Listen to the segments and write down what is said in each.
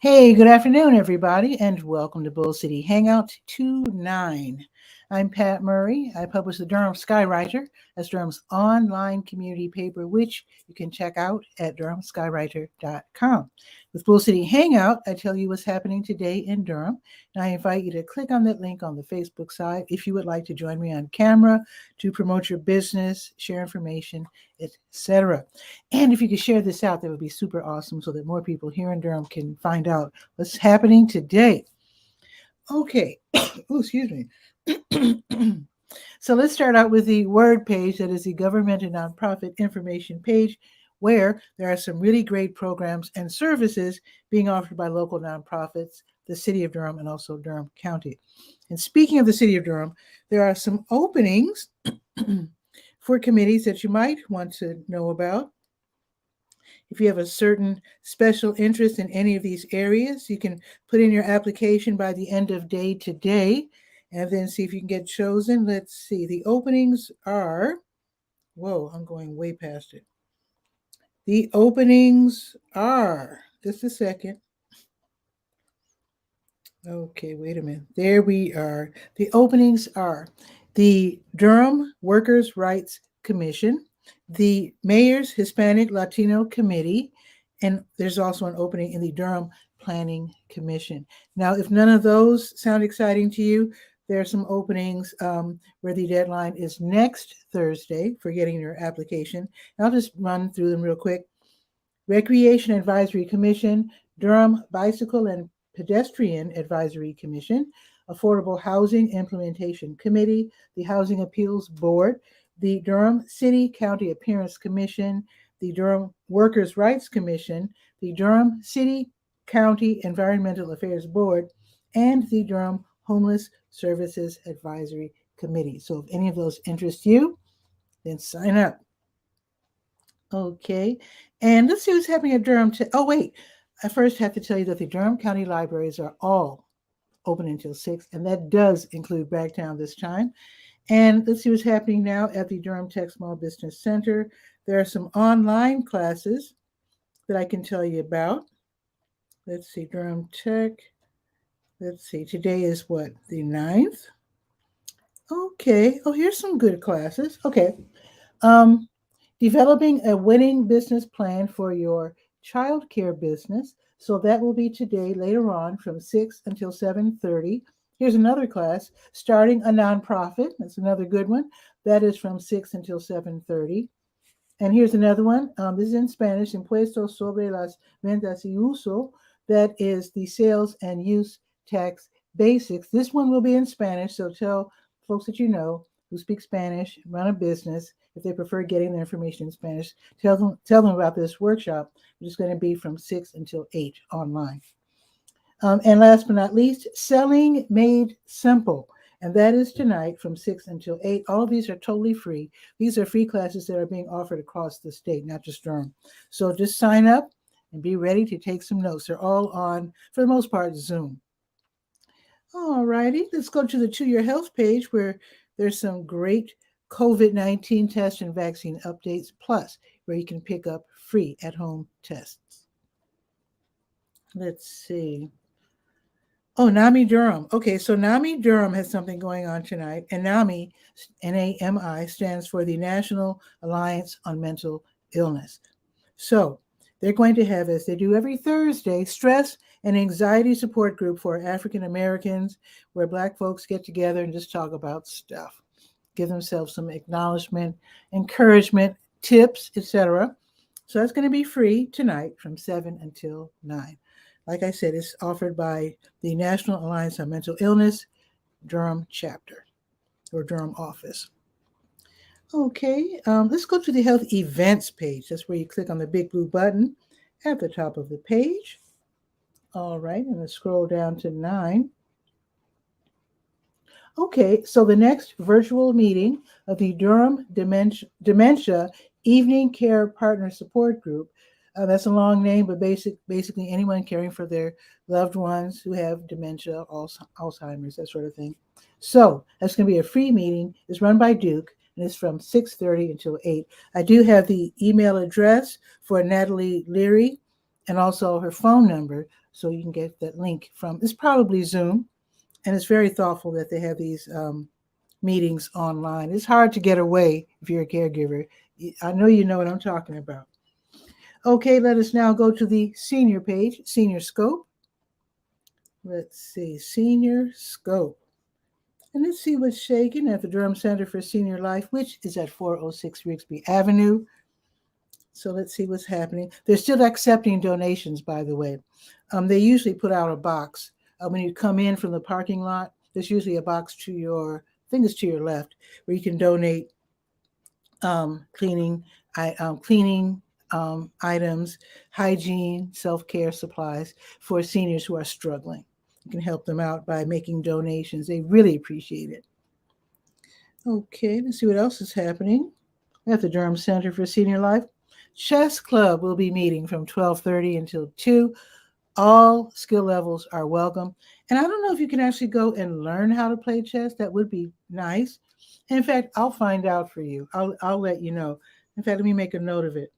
Hey, good afternoon, everybody, and welcome to Bull City Hangout 29. I'm Pat Murray. I publish the Durham Skywriter. That's Durham's online community paper, which you can check out at durhamskywriter.com. With Bull City Hangout, I tell you what's happening today in Durham, and I invite you to click on that link on the Facebook side if you would like to join me on camera to promote your business, share information, etc. And if you could share this out, that would be super awesome so that more people here in Durham can find out what's happening today. Okay. Oh, excuse me. So let's start out with the word page, that is the government and nonprofit information page, where there are some really great programs and services being offered by local nonprofits, the city of Durham, and also Durham County. And speaking of the city of Durham, there are some openings for committees that you might want to know about. If you have a certain special interest in any of these areas, you can put in your application by the end of day today and then see if you can get chosen. Let's see. The openings are, whoa, I'm going way past it. The openings are, just a second. Okay, wait a minute. There we are. The openings are the Durham Workers' Rights Commission, the Mayor's Hispanic Latino Committee, and there's also an opening in the Durham Planning Commission. Now, if none of those sound exciting to you, there are some openings where the deadline is next Thursday for getting your application. And I'll just run through them real quick. Recreation Advisory Commission, Durham Bicycle and Pedestrian Advisory Commission, Affordable Housing Implementation Committee, the Housing Appeals Board, the Durham City County Appearance Commission, the Durham Workers' Rights Commission, the Durham City County Environmental Affairs Board, and the Durham Homeless Services Advisory Committee. So if any of those interest you, then sign up. Okay, and let's see what's happening at Durham. Oh, wait, I first have to tell you that the Durham County libraries are all open until 6, and that does include Bragtown this time. And let's see what's happening now at the Durham Tech Small Business Center. There are some online classes that I can tell you about. Let's see, Durham Tech. Let's see, today is what, the 9th? Okay, oh, here's some good classes. Okay, developing a winning business plan for your childcare business. So that will be today later on from 6 until 7:30. Here's another class, starting a nonprofit. That's another good one. That is from 6 until 7:30. And here's another one. This is in Spanish, Impuestos sobre las ventas y uso. That is the sales and use tax basics. This one will be in Spanish, so tell folks that you know who speak Spanish, run a business, if they prefer getting their information in Spanish, tell them about this workshop, which is going to be from 6 until 8 online. And last but not least, Selling Made Simple. And that is tonight from 6 until 8. All of these are totally free. These are free classes that are being offered across the state, not just Durham. So just sign up and be ready to take some notes. They're all on, for the most part, Zoom. All righty, let's go to the To Your Health page where there's some great COVID-19 test and vaccine updates, plus where you can pick up free at-home tests. Let's see. Oh, NAMI Durham. Okay, so NAMI Durham has something going on tonight, and NAMI, N-A-M-I, stands for the National Alliance on Mental Illness. So they're going to have, as they do every Thursday, stress and anxiety support group for African Americans, where Black folks get together and just talk about stuff, give themselves some acknowledgement, encouragement, tips, etc. So that's going to be free tonight from 7 until 9. Like I said, it's offered by the National Alliance on Mental Illness, Durham chapter, or Durham office. Okay, let's go to the health events page. That's where you click on the big blue button at the top of the page. All right, and let's scroll down to 9. Okay, so the next virtual meeting of the Durham Dementia Evening Care Partner Support Group. That's a long name, but basically anyone caring for their loved ones who have dementia, Alzheimer's, that sort of thing. So that's going to be a free meeting. It's run by Duke, and it's from 6:30 until 8. I do have the email address for Natalie Leary and also her phone number, so you can get that link from, it's probably Zoom, and it's very thoughtful that they have these meetings online. It's hard to get away if you're a caregiver. I know you know what I'm talking about. Okay, let us now go to the senior page, senior scope. Let's see, senior scope. And let's see what's shaking at the Durham Center for Senior Life, which is at 406 Rigsby Avenue. So let's see what's happening. They're still accepting donations, by the way. They usually put out a box. When you come in from the parking lot, there's usually a box to your, I think it's to your left, where you can donate cleaning items, hygiene, self-care supplies for seniors who are struggling. You can help them out by making donations. They really appreciate it. Okay, let's see what else is happening at the Durham Center for Senior Life. Chess Club will be meeting from 12:30 until 2. All skill levels are welcome. And I don't know if you can actually go and learn how to play chess. That would be nice. In fact, I'll find out for you. I'll let you know. In fact, let me make a note of it.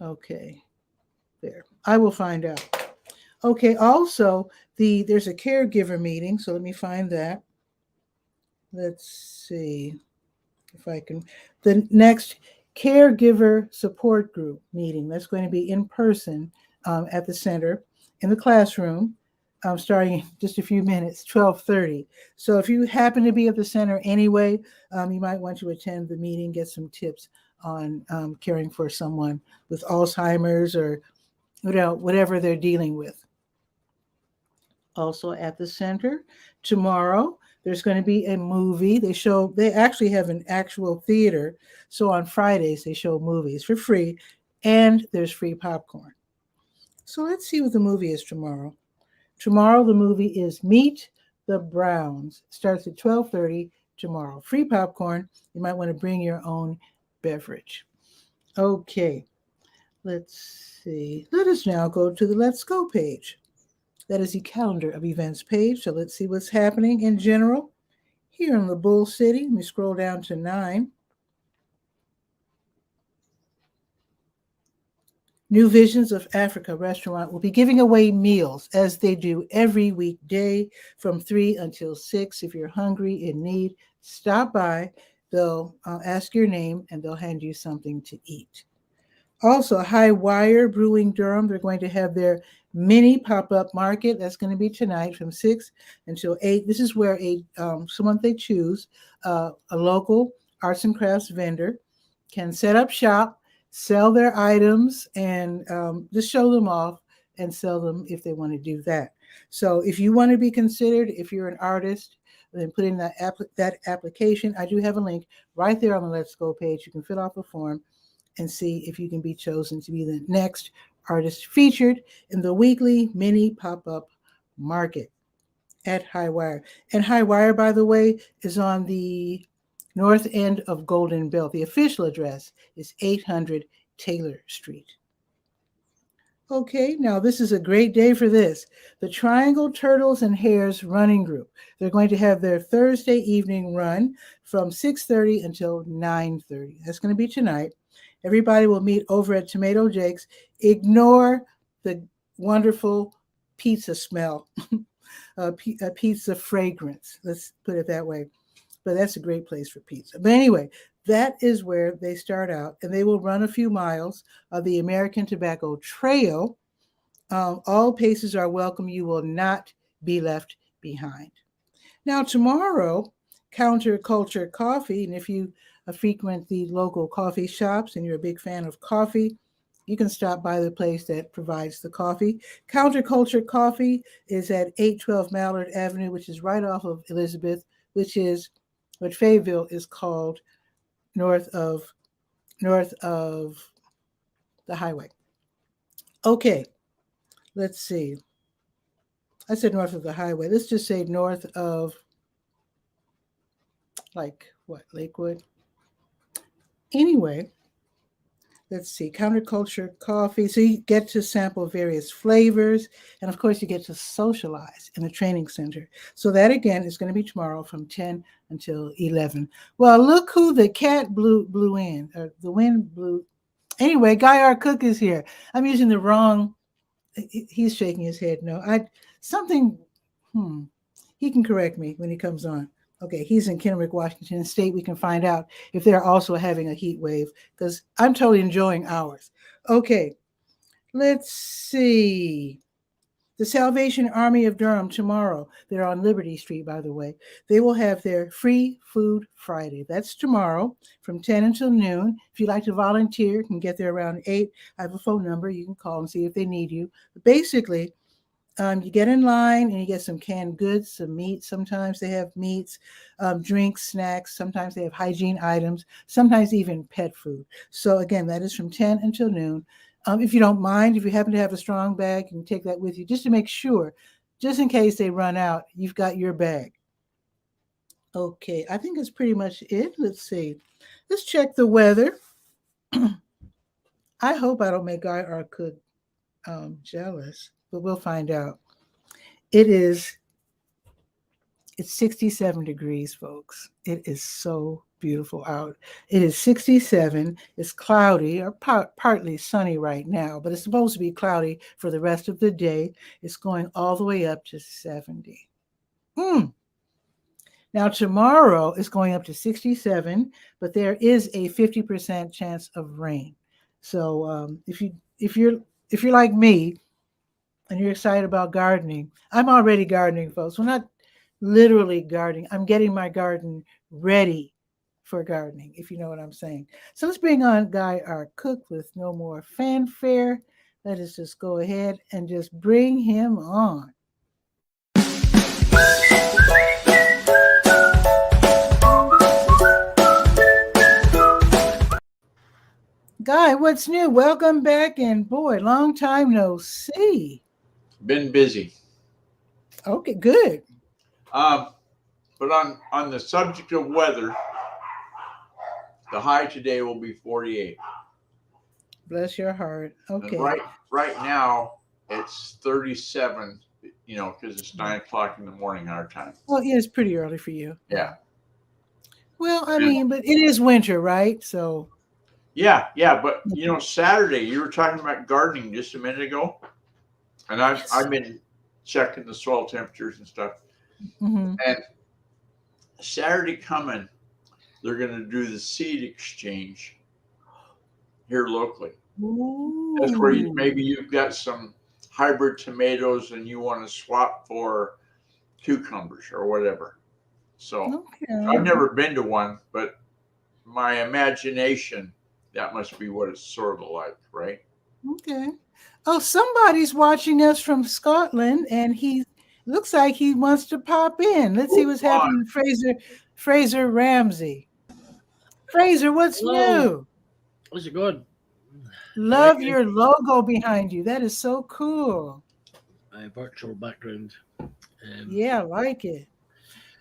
Okay, there. I will find out. Okay, also, there's a caregiver meeting, so let me find that. Let's see if I can. The next caregiver support group meeting, that's going to be in person at the center in the classroom, starting in just a few minutes, 12:30. So if you happen to be at the center anyway, you might want to attend the meeting, get some tips on caring for someone with Alzheimer's or whatever they're dealing with. Also at the center tomorrow, there's going to be a movie. They actually have an actual theater. So on Fridays, they show movies for free, and there's free popcorn. So let's see what the movie is tomorrow. Tomorrow, the movie is Meet the Browns. Starts at 12:30 tomorrow. Free popcorn. You might want to bring your own beverage. Okay, let's see. Let us now go to the Let's Go page. That is the calendar of events page. So let's see what's happening in general here in the Bull City. Let me scroll down to 9. New Visions of Africa restaurant will be giving away meals as they do every weekday from 3 until 6. If you're hungry, in need, stop by. They'll ask your name and they'll hand you something to eat. Also, High Wire Brewing Durham, they're going to have their mini pop-up market. That's going to be tonight from 6 until 8. This is where someone they choose, a local arts and crafts vendor, can set up shop, sell their items, and just show them off and sell them if they want to do that. So if you want to be considered, if you're an artist, then put in that application. I do have a link right there on the Let's Go page. You can fill out the form and see if you can be chosen to be the next artist featured in the weekly mini pop-up market at High Wire. And High Wire, by the way, is on the north end of Golden Belt. The official address is 800 Taylor Street. Okay, now this is a great day for this. The Triangle Turtles and Hares running group. They're going to have their Thursday evening run from 6:30 until 9:30. That's going to be tonight. Everybody will meet over at Tomato Jake's. Ignore the wonderful pizza smell, a pizza fragrance. Let's put it that way. But that's a great place for pizza. But anyway, that is where they start out, and they will run a few miles of the American Tobacco Trail. All paces are welcome. You will not be left behind. Now, tomorrow, Counterculture Coffee, and if you frequent the local coffee shops and you're a big fan of coffee, you can stop by the place that provides the coffee. Counterculture Coffee is at 812 Mallard Avenue, which is right off of Elizabeth, which is what Fayetteville is called, north of the highway. Okay, let's see. I said north of the highway. Let's just say north of, like, what, Lakewood? Anyway, let's see, Counterculture Coffee. So you get to sample various flavors, and of course you get to socialize in the training center. So that again is going to be tomorrow from 10 until 11. Well, look who the cat blew in, or the wind blew. Anyway, Guy R. Cook is here. I'm using the wrong. He's shaking his head. No, something. He can correct me when he comes on. Okay, he's in Kennewick, Washington State. We can find out if they're also having a heat wave because I'm totally enjoying ours. Okay, let's see. The Salvation Army of Durham tomorrow. They're on Liberty Street, by the way. They will have their Free Food Friday. That's tomorrow from 10 until noon. If you'd like to volunteer, you can get there around 8. I have a phone number. You can call and see if they need you. But basically, you get in line and you get some canned goods, some meat. Sometimes they have meats, drinks, snacks. Sometimes they have hygiene items, sometimes even pet food. So again, that is from 10 until noon. If you don't mind, if you happen to have a strong bag, you can take that with you just to make sure, just in case they run out, you've got your bag. Okay, I think that's pretty much it. Let's see. Let's check the weather. I hope I don't make Guy R. Cook jealous, but we'll find out. It's 67 degrees, folks. It is so beautiful out. It is 67. It's cloudy or partly sunny right now, but it's supposed to be cloudy for the rest of the day. It's going all the way up to 70. Now tomorrow it's going up to 67, but there is a 50% chance of rain. So if you're like me and you're excited about gardening, I'm already gardening, folks. We're not literally gardening. I'm getting my garden ready for gardening, if you know what I'm saying. So let's bring on Guy R. Cook with no more fanfare. Let us just go ahead and just bring him on. Guy, what's new? Welcome back, and boy, long time no see. Been busy. Okay, good. But on the subject of weather, the high today will be 48. Bless your heart. Okay. And right now it's 37. Because it's 9 o'clock in the morning our time. Well, yeah, it's pretty early for you. Yeah. Well, I mean, but it is winter, right? So. Yeah. But Saturday you were talking about gardening just a minute ago, and I've been checking the soil temperatures and stuff. Mm-hmm. And Saturday coming, they're going to do the seed exchange here locally. Ooh. That's where maybe you've got some hybrid tomatoes and you want to swap for cucumbers or whatever. So I've never been to one, but my imagination, that must be what it's sort of like, right? Okay. Oh, somebody's watching us from Scotland, and he looks like he wants to pop in. Let's see what's happening. Fraser Ramsey. Fraser, what's new? How's it going? Love your logo behind you. That is so cool. My virtual background. Yeah, I like it.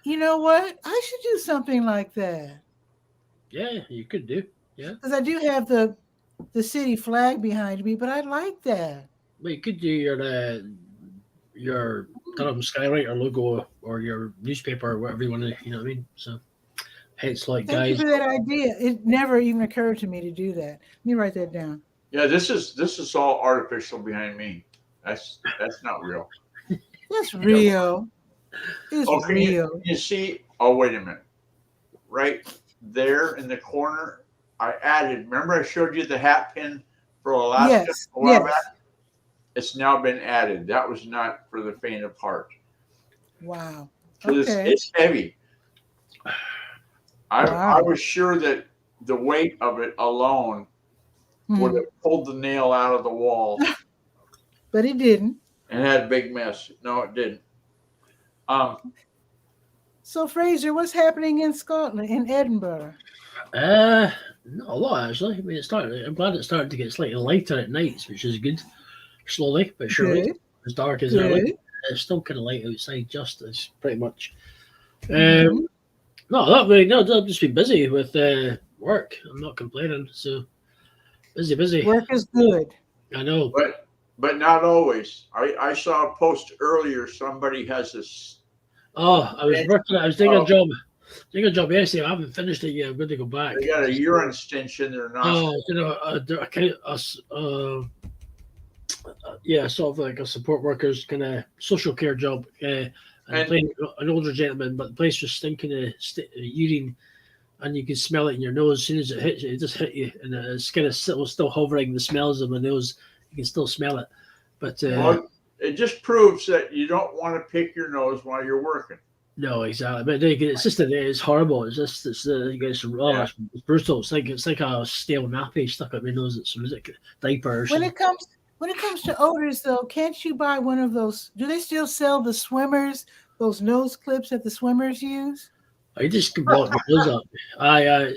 You know what? I should do something like that. Yeah, you could do. Yeah. Because I do have the city flag behind me, but I like that. Well, you could do your Durham Skywriter logo or your newspaper or whatever you want to, you know what I mean? So, hence, like, Thank you for that idea. It never even occurred to me to do that. Let me write that down. Yeah, this is all artificial behind me. That's not real. That's real. It's real. You see? Oh, wait a minute. Right there in the corner, I added. Remember, I showed you the hat pin for Alaska a while back? It's now been added. That was not for the faint of heart. Wow. Okay. It's heavy. I was sure that the weight of it alone would have pulled the nail out of the wall. But it didn't. And had a big mess. No, it didn't. So, Fraser, what's happening in Scotland, in Edinburgh? Not a lot, actually. I mean, I'm glad it's starting to get slightly lighter at nights, which is good. Slowly, but surely. As dark as early. It's still kind of light outside, just as pretty much. No, not really. No, I've just been busy with work. I'm not complaining. So busy. Work is good. I know. But not always. I saw a post earlier. Somebody has this. Oh, I was doing a job. Doing a good job yesterday. I haven't finished it yet. I'm going to go back. They got a urine stench in their nostril. Yeah, sort of like a support worker's kind of social care job. And an older gentleman, but the place was stinking of urine, and you can smell it in your nose. As soon as it hits you, it just hit you, and it's kind of still hovering. The smells of my nose, you can still smell it. But well, it just proves that you don't want to pick your nose while you're working. No, exactly. But it's just it's horrible. It's brutal. It's like a stale nappy stuck up my nose. It's like a diaper. When it comes to odors, though, can't you buy one of those? Do they still sell the swimmers? Those nose clips that the swimmers use? I just can block my nose up. I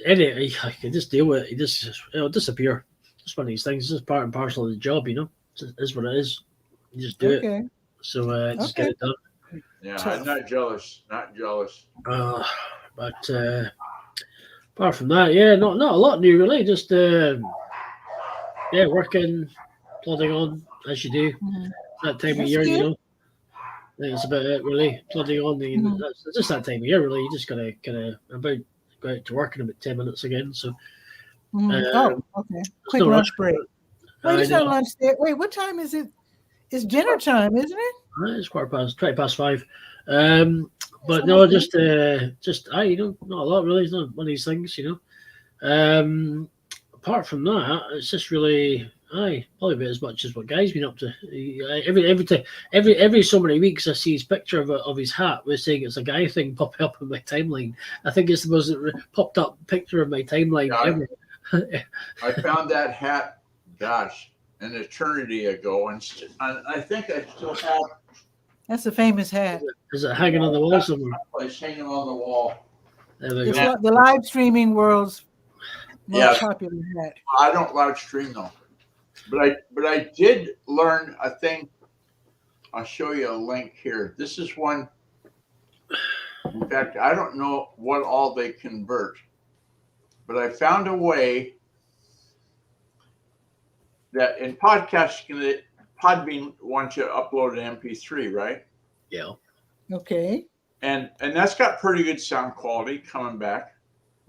can just deal with it. It'll disappear. It's one of these things. It's just part and parcel of the job, you know. It is what it is. You just do it. So just get it done. Yeah, I'm not jealous. Not jealous. But apart from that, yeah, not a lot new really. Just working, plodding on as you do. That time of year, you know. I think that's about it really. Plodding on. That's just that time of year really. You just gotta about go out to work in about 10 minutes again. So. Okay. Quick lunch break. Wait, it's not lunch there. Wait, what time is it? It's dinner time, isn't it? It's 5:15. But no, just you know, not a lot really. It's not one of these things, you know. Apart from that, it's just really probably about as much as what Guy's been up to. Every so many weeks, I see his picture of his hat. We're saying it's a Guy thing popping up in my timeline. I think it's the most popped up picture of my timeline ever. I found that hat, gosh, an eternity ago, and I think I still have. That's a famous hat. Is it hanging on the wall somewhere? It's hanging on the wall. It's the live streaming world's most popular hat. I don't live stream though, but I did learn a thing. I'll show you a link here. This is one. In fact, I don't know what all they convert, but I found a way that in podcasting, Podbean wants you to upload an MP3, right? Yeah. Okay. And that's got pretty good sound quality coming back.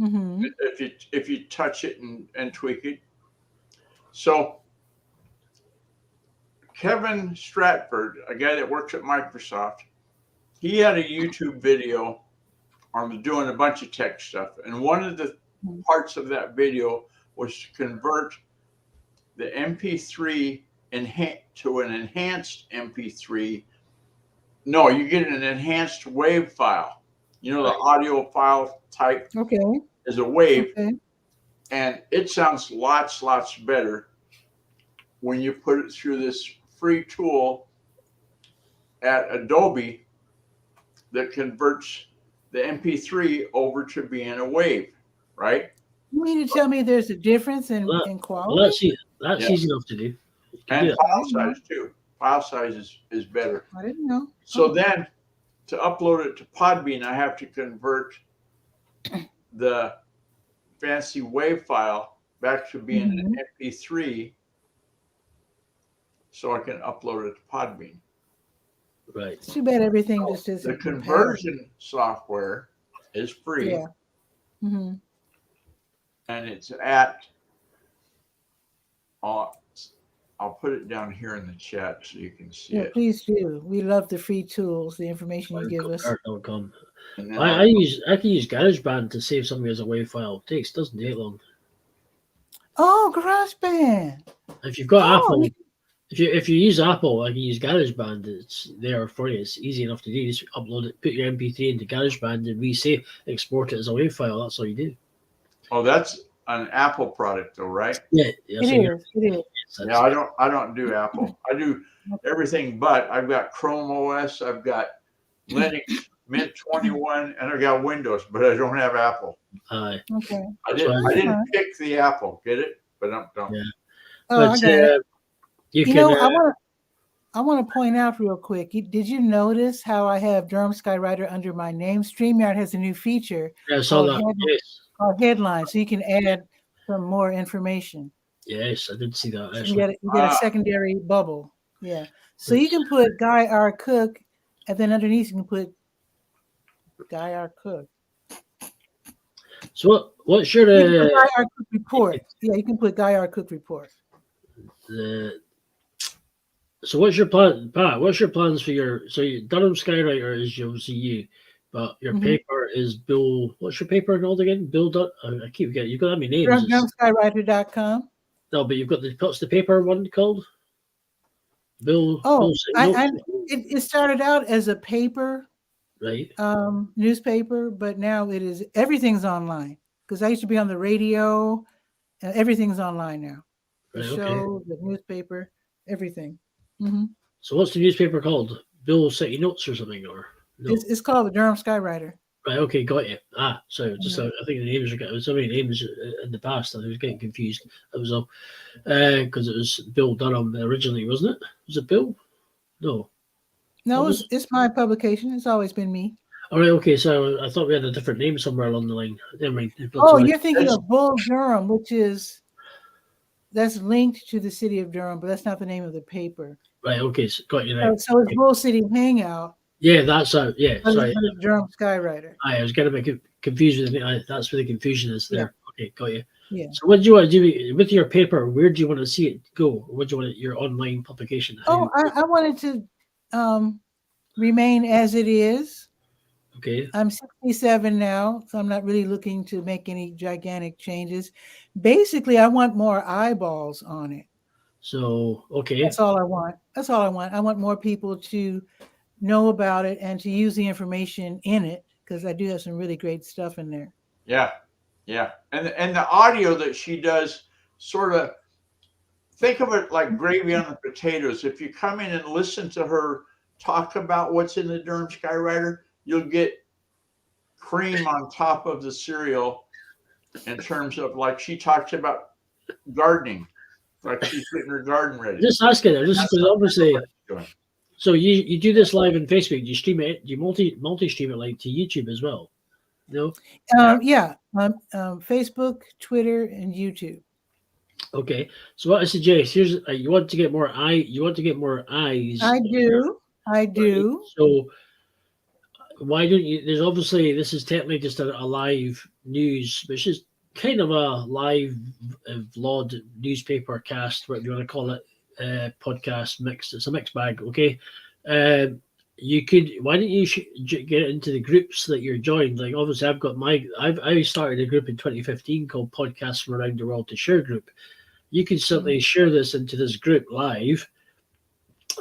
Mm-hmm. If you touch it and tweak it. So Kevin Stratford, a guy that works at Microsoft, he had a YouTube video on doing a bunch of tech stuff, and one of the parts of that video was to convert the MP3 to an enhanced MP3. No, you get an enhanced wave file. You know, the audio file type is a wave. Okay. And it sounds lots better when you put it through this free tool at Adobe that converts the MP3 over to being a wave, right? You mean to tell me there's a difference in quality? Well, that's easy enough to do. And file size too. File size is better. I didn't know. So then to upload it to Podbean, I have to convert the fancy WAV file back to being an MP3 so I can upload it to Podbean. Right. It's too bad everything just isn't. The conversion software is free. Yeah. Mm-hmm. And it's at, I'll put it down here in the chat so you can see it. Please do. We love the free tools, the information you give us. I can use GarageBand to save something as a WAV file. It doesn't take long. Oh, GarageBand. If you've got Apple, if you use Apple, I can use GarageBand. It's there for you. It's easy enough to do. You just upload it, put your MP3 into GarageBand, and export it as a WAV file. That's all you do. Oh, that's an Apple product, though, right? Yeah, it is. Yeah, I don't do Apple. I do everything but I've got Chrome OS, I've got Linux, Mint 21, and I've got Windows, but I don't have Apple. Okay. I didn't pick the Apple, get it? But I don't. Yeah. Oh, I got it. You know, I want to point out real quick. Did you notice how I have Durham Skywriter under my name? StreamYard has a new feature. Yeah, I saw that. Yes. Called Headlines, so you can add some more information. Yes, I did see that. You get a secondary bubble. Yeah. So you can put Guy R. Cook, and then underneath you can put Guy R. Cook. So what's your You can put Guy R. Cook report? Yeah, you can put Guy R. Cook report. So what's your plan, Pat? What's your plans for your Durham Skywriter is obviously you, but your paper is Bill. What's your paper called again? Bill. I keep forgetting. You've got that many names. DurhamSkywriter.com. No, but you've got what's the paper one called? Bill. Oh, it started out as a paper, right? Newspaper, but now everything's online. Because I used to be on the radio, everything's online now. The show, the newspaper, everything. So what's the newspaper called? Bill City Notes or something, or no? It's called the Durham Skywriter. Right. Okay. Got you. So just I think the names are getting so many names in the past. I was getting confused. That was all because it was Bill Durham originally, wasn't it? Was it Bill? No. No, it's my publication. It's always been me. All right. Okay. So I thought we had a different name somewhere along the line. Never mind. You're thinking of Bull Durham, that's linked to the city of Durham, but that's not the name of the paper. Right. Okay. So got you right. So it's Bull City Hangout. Yeah, that's yeah. Sorry, Durham Skywriter. I was getting a bit confused with it. That's where the confusion is there. Yeah. Okay, got you. Yeah. So, what do you want to do with your paper? Where do you want to see it go? Or what do you want your online publication? I wanted to remain as it is. Okay. I'm 67 now, so I'm not really looking to make any gigantic changes. Basically, I want more eyeballs on it. So, okay. That's all I want. I want more people to know about it and to use the information in it, because I do have some really great stuff in there. Yeah. And the audio that she does, sort of think of it like gravy on the potatoes. If you come in and listen to her talk about what's in the Durham Skywriter, you'll get cream on top of the cereal in terms of, like, she talks about gardening, like she's getting her garden ready. Just asking her, just because obviously. So you do this live on Facebook? Do you stream it? Do you multi-stream it like to YouTube as well? No. Yeah. Facebook, Twitter, and YouTube. Okay. So what I suggest you want to get more eyes. I do. So why don't you? There's obviously this is technically just a live news, which is kind of a live vlog newspaper cast, whatever you want to call it. Podcast mixed. It's a mixed bag. Okay. You could. Why don't you get into the groups that you're joined? Like, obviously, I started a group in 2015 called Podcasts from Around the World to Share Group. You can certainly share this into this group live,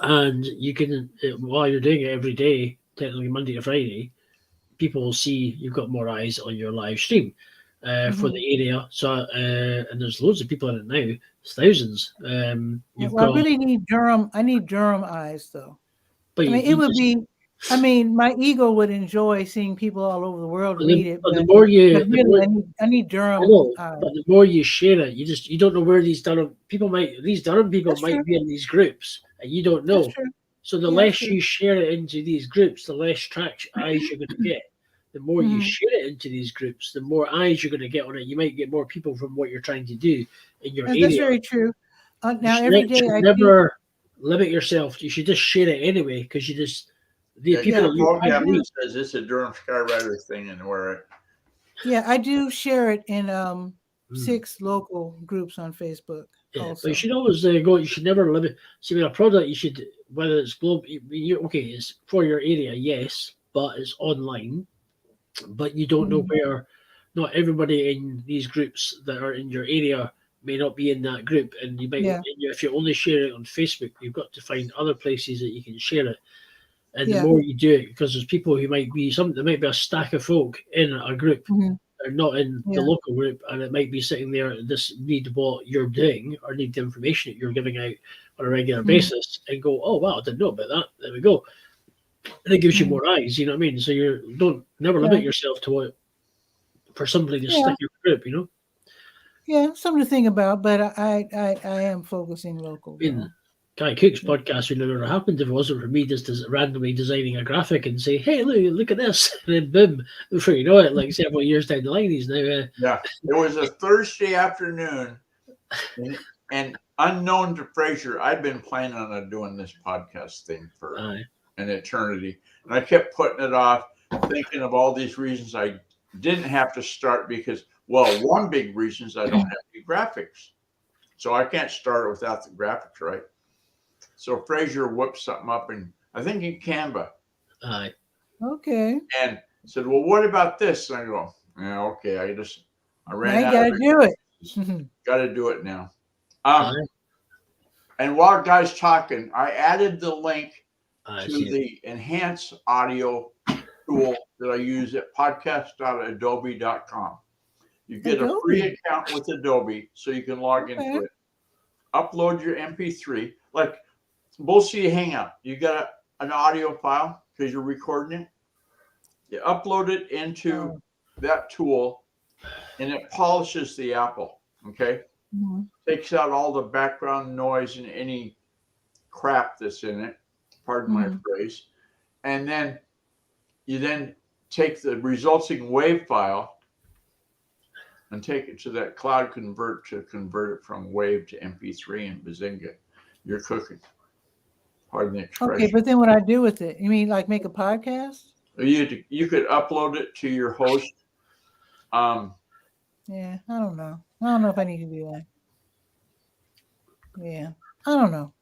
and you can, while you're doing it every day, technically Monday to Friday, people will see you've got more eyes on your live stream. For the area, so and there's loads of people in it now. It's thousands. I really need Durham. I need Durham eyes, though. But my ego would enjoy seeing people all over the world read it. But I need Durham eyes. But the more you share it, you don't know where these Durham people might be in these groups, and you don't know. So the less you share it into these groups, the less eyes you're going to get. The more you share it into these groups, the more eyes you're going to get on it. You might get more people from what you're trying to do in your area. That's very true. Now, every day I never limit yourself. You should just share it anyway, because people. Says it's a Durham Skywriter thing, and where. Yeah, I do share it in 6 local groups on Facebook. Yeah, but you should always go. You should never limit. See, with a product, you should, whether it's global. It's for your area, yes, but it's online. But you don't know where. Not everybody in these groups that are in your area may not be in that group, and you might. If you only share it on Facebook, you've got to find other places that you can share it. And the more you do it, because there's people who might be there might be a stack of folk in a group. They're not in the local group, and it might be sitting there. This need what you're doing, or need the information that you're giving out on a regular basis, and go, oh wow, I didn't know about that. There we go. And it gives you more eyes, you know what I mean? So you never limit yourself to what for somebody to stick your group, you know? Yeah, something to think about, but I am focusing local. Guy Cook's podcast would never have happened if it wasn't for me just randomly designing a graphic and say, hey, look at this. And then boom, before you know it, like several years down the line, he's now. Yeah, it was a Thursday afternoon, and unknown to Fraser, I'd been planning on doing this podcast thing for an eternity. And I kept putting it off, thinking of all these reasons I didn't have to start because, well, one big reason is I don't have any graphics. So I can't start it without the graphics, right? So Fraser whipped something up, and I think in Canva. Aye. Okay. And said, well, what about this? And I go, yeah, okay. I ran Now out. you gotta do it. Got to do it now. Aye. And while guys talking, I added the link Aye, to the enhanced audio tool that I use at podcast.adobe.com. You get a free account with Adobe so you can log into it. Upload your MP3. Like, we'll see you Hangout. You got an audio file because you're recording it. You upload it into that tool, and it polishes the Apple. Okay, takes out all the background noise and any crap that's in it. Pardon my phrase. And then you take the resulting WAV file and take it to that cloud convert to convert it from WAV to MP3 and Bazinga. You're cooking. Pardon the expression. Okay, but then what I do with it? You mean like make a podcast? You could upload it to your host. Yeah, I don't know. I don't know if I need to do that. Yeah, I don't know.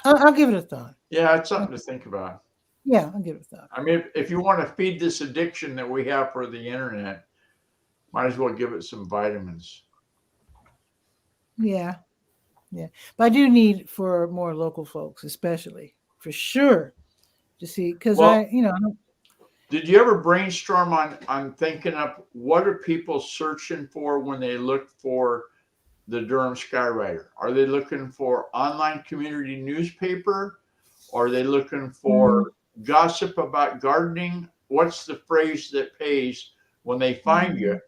I'll give it a thought. Yeah, it's something to think about. Yeah, I'll give it a thought. I mean, if you want to feed this addiction that we have for the internet, might as well give it some vitamins. Yeah. But I do need for more local folks, especially for sure, to see because Did you ever brainstorm on thinking up what are people searching for when they look for the Durham Skywriter? Are they looking for online community newspaper? Or are they looking for gossip about gardening? What's the phrase that pays when they find you?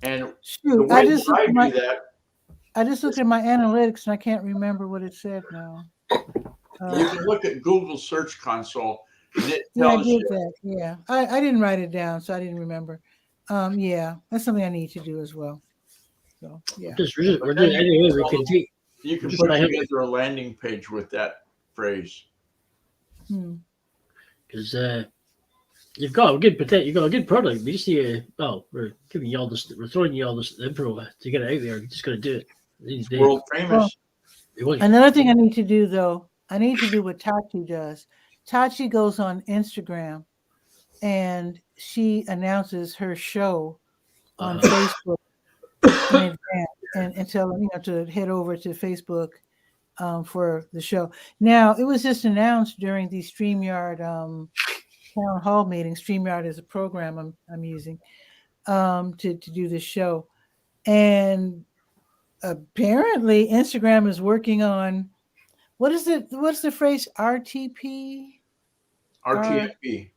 And the way I do that. I just looked at my analytics and I can't remember what it said now. You can look at Google Search Console and it Yeah, I tells did you. that. Yeah, I didn't write it down, so I didn't remember. Yeah, that's something I need to do as well. So yeah, we're doing anyway. We can take. You can put together a landing page with that phrase. Because you've got a good potential. You've got a good product. We just need we're giving you all this. We're throwing you all this info to get it out there. You're just gonna do it. It's world famous. Another thing I need to do though, I need to do what Tachi does. Tachi goes on Instagram and she announces her show on Facebook in advance and tell them to head over to Facebook for the show. Now it was just announced during the StreamYard town hall meeting. StreamYard is a program I'm using to do this show, and apparently Instagram is working on what's the phrase RTP? RTMP.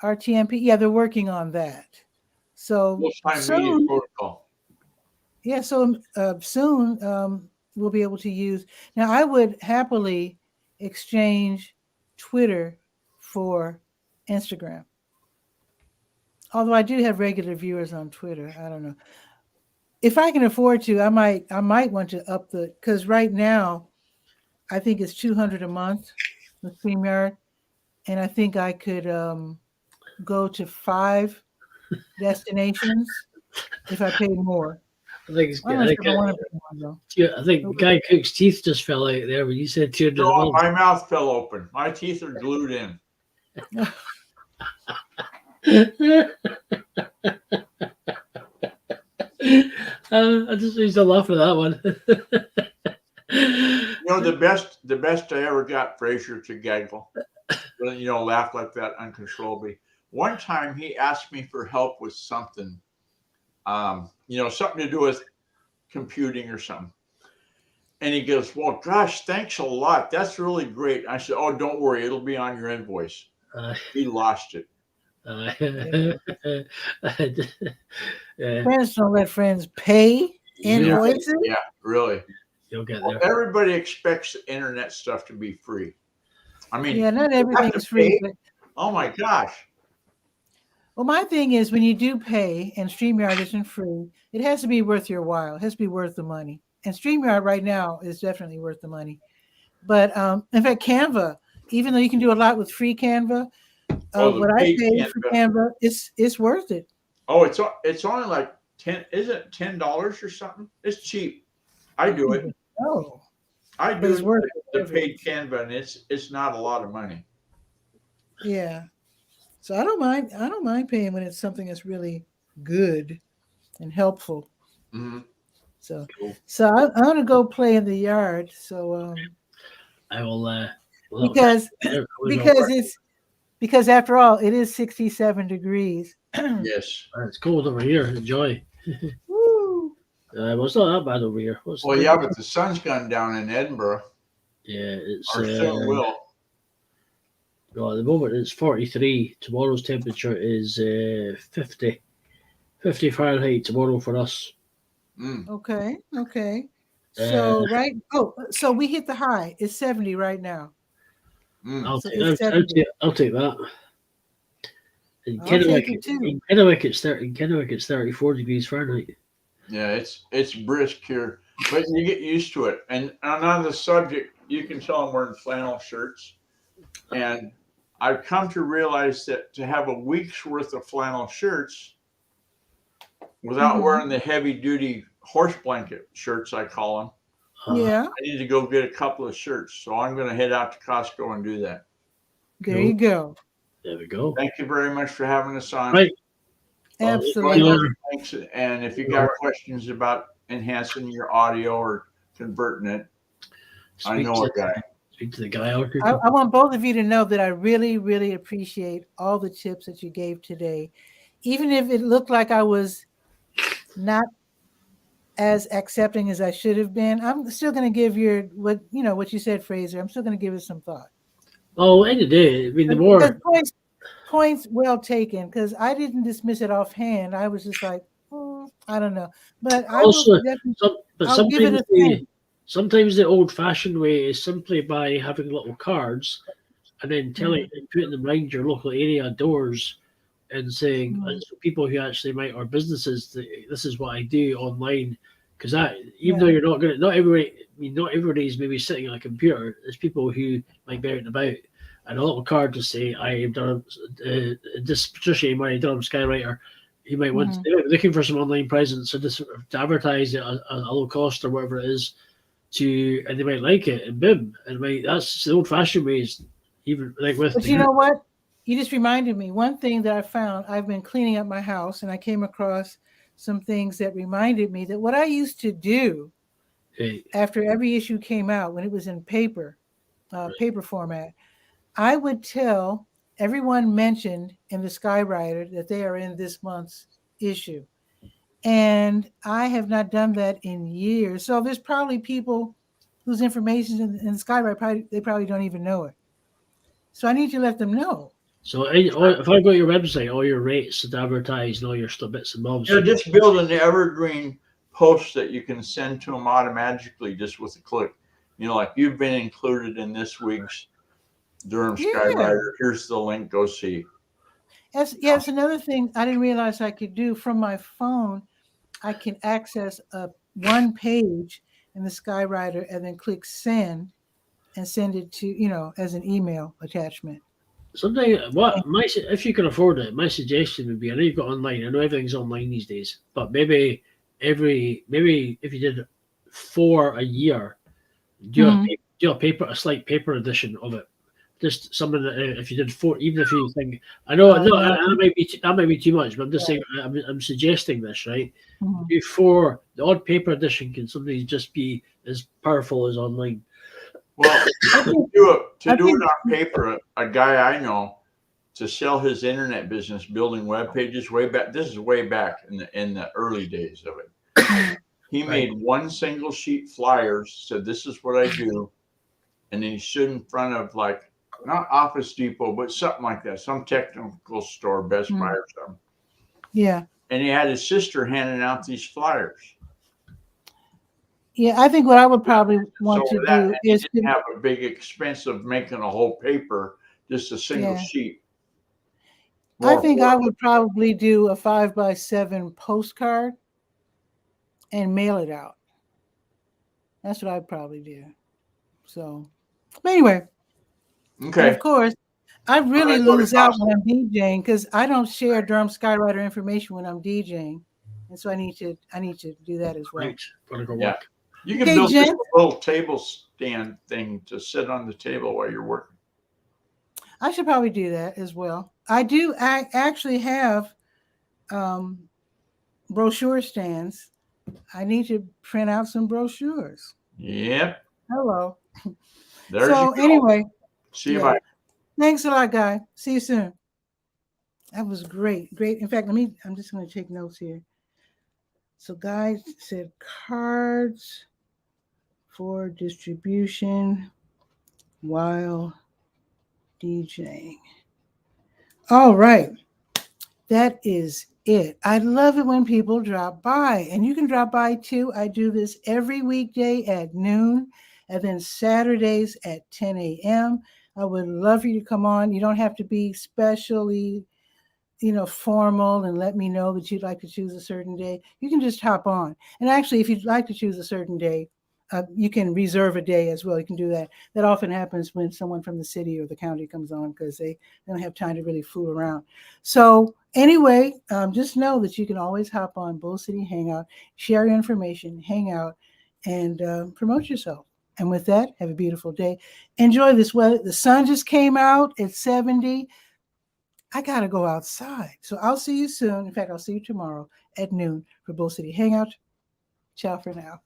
RTMP. Yeah, they're working on that. So media protocol. Yeah, so soon we'll be able to use. Now, I would happily exchange Twitter for Instagram. Although I do have regular viewers on Twitter. I don't know. If I can afford to, I might want to up because right now I think it's $200 a month with StreamYard, and I think I could go to 5 destinations if I paid more. I think it's good. I think Guy Cook's teeth just fell out there when you said $200. No, my mouth fell open. My teeth are glued in. I just used to laugh at that one. The best I ever got Fraser to gaggle, laugh like that uncontrollably. One time he asked me for help with something, something to do with computing or something. And he goes, well, gosh, thanks a lot. That's really great. I said, oh, don't worry. It'll be on your invoice. He lost it. Friends don't let friends pay invoices. Yeah, really. You'll get there. Everybody expects the internet stuff to be free. I mean, not everything's free. But, oh my gosh. Well, my thing is when you do pay and StreamYard isn't free, it has to be worth your while. It has to be worth the money. And StreamYard right now is definitely worth the money. But in fact, Canva, even though you can do a lot with free Canva, what I pay for Canva, it's worth it. Oh, it's only like 10. Isn't it $10 or something? It's cheap. I do it. Oh, I but do it's worth the it. paid Canva, and it's not a lot of money. Yeah. So I don't mind. I don't mind paying when it's something that's really good and helpful. Mm-hmm. So, Cool. so I'm gonna go play in the yard. So, I will. Well, because it's because after all, it is 67 degrees. Yes. it's cold over here. Enjoy. Woo. Well, it's not that bad over here. Well, yeah, but the sun's gone down in Edinburgh, Yeah, it's or soon will. well, at the moment it's 43. Tomorrow's temperature is 50 Fahrenheit tomorrow for us. Mm. Okay. Okay. So right. Oh, so we hit the high. It's 70 right now. Mm. I'll So take, it's I'll, 70. I'll take that. In I'll take it Kennewick, too. in Kennewick, it's 34 degrees Fahrenheit. Yeah, it's brisk here, but you get used to it. And on the subject, you can tell I'm wearing flannel shirts, and I've come to realize that to have a week's worth of flannel shirts without Mhm. wearing the heavy duty horse blanket shirts, I call them, Yeah. I need to go get a couple of shirts. So I'm going to head out to Costco and do that. There you go. There we go. Thank you very much for having us on. Right. Absolutely. Thanks. And if you got questions about enhancing your audio or converting it, I know a guy. Speak to the guy out here. I want both of you to know that I really, really appreciate all the tips that you gave today. Even if it looked like I was not as accepting as I should have been, I'm still going to give what you said, Fraser. I'm still going to give it some thought. Oh, end of the day, I mean, the more points well taken, because I didn't dismiss it offhand. I was just like, I don't know, but I also, will definitely. I'll give it a thing. Sometimes the old-fashioned way is simply by having little cards and then putting them around your local area doors and saying, so people who actually might, or businesses, this is what I do online. Because even though you're not everybody's maybe sitting on a computer. There's people who might be out and about, and a little card to say, I am Durham, especially my Durham Skywriter. You might want to be looking for some online presence, or just to advertise it at a low cost or whatever it is, and they might like it, and boom, and that's the old-fashioned ways. Even like with, but you know what? You just reminded me. One thing that I found, I've been cleaning up my house, and I came across some things that reminded me that what I used to do after every issue came out, when it was in paper format, I would tell everyone mentioned in the Skywriter that they are in this month's issue. And I have not done that in years. So there's probably people whose information in the Skywriter, they probably don't even know it. So I need to let them know. So if I go to your website, all your rates and advertise and all your bits and bobs. Yeah, just build an evergreen post that you can send to them automatically just with a click. Like you've been included in this week's Durham Skywriter. Here's the link. Go see. Yes, another thing I didn't realize I could do from my phone. I can access one page in the Skywriter and then click send and send it to, as an email attachment. Something if you can afford it, my suggestion would be, I know you've got online. I know everything's online these days, but maybe if you did 4 a year, do a slight paper edition of it. Just something that if you did 4, even if you think, I know that might be too much, but I'm just saying, I'm suggesting this, right? Before the odd paper edition can sometimes just be as powerful as online. Well, to do it on paper, a guy I know, to sell his internet business, building web pages way back. This is way back in the early days of it. He made one single sheet flyers, said this is what I do, and then he stood in front of not Office Depot, but something like that, some technical store, Best Buy or something. Yeah. And he had his sister handing out these flyers. Yeah, I think what I would probably want to do is didn't have a big expense of making a whole paper, just a single sheet. I think I would probably do a 5x7 postcard and mail it out. That's what I'd probably do. So, but anyway. Okay. Of course, I really go to lose out Costco. when I'm DJing because I don't share Durham Skywriter information when I'm DJing, and so I need to do that as well. Right. Gotta go Yeah. work. You can Okay, build just Jen. a little table stand thing to sit on the table while you're working. I should probably do that as well. I do actually have brochure stands. I need to print out some brochures. Yep. Hello. There's So you go. anyway, See you. yeah. Bye. Thanks a lot, Guy. See you soon. That was great. Great. In fact, I'm just going to take notes here. So Guy said cards for distribution while DJing. All right. That is it. I love it when people drop by, and you can drop by too. I do this every weekday at noon and then Saturdays at 10 a.m. I would love for you to come on. You don't have to be specially, formal and let me know that you'd like to choose a certain day. You can just hop on. And actually, if you'd like to choose a certain day, you can reserve a day as well. You can do that. That often happens when someone from the city or the county comes on because they don't have time to really fool around. So anyway, just know that you can always hop on Bull City Hangout, share your information, hang out, and promote yourself. And with that, have a beautiful day. Enjoy this weather. The sun just came out. It's 70. I got to go outside. So I'll see you soon. In fact, I'll see you tomorrow at noon for Bull City Hangout. Ciao for now.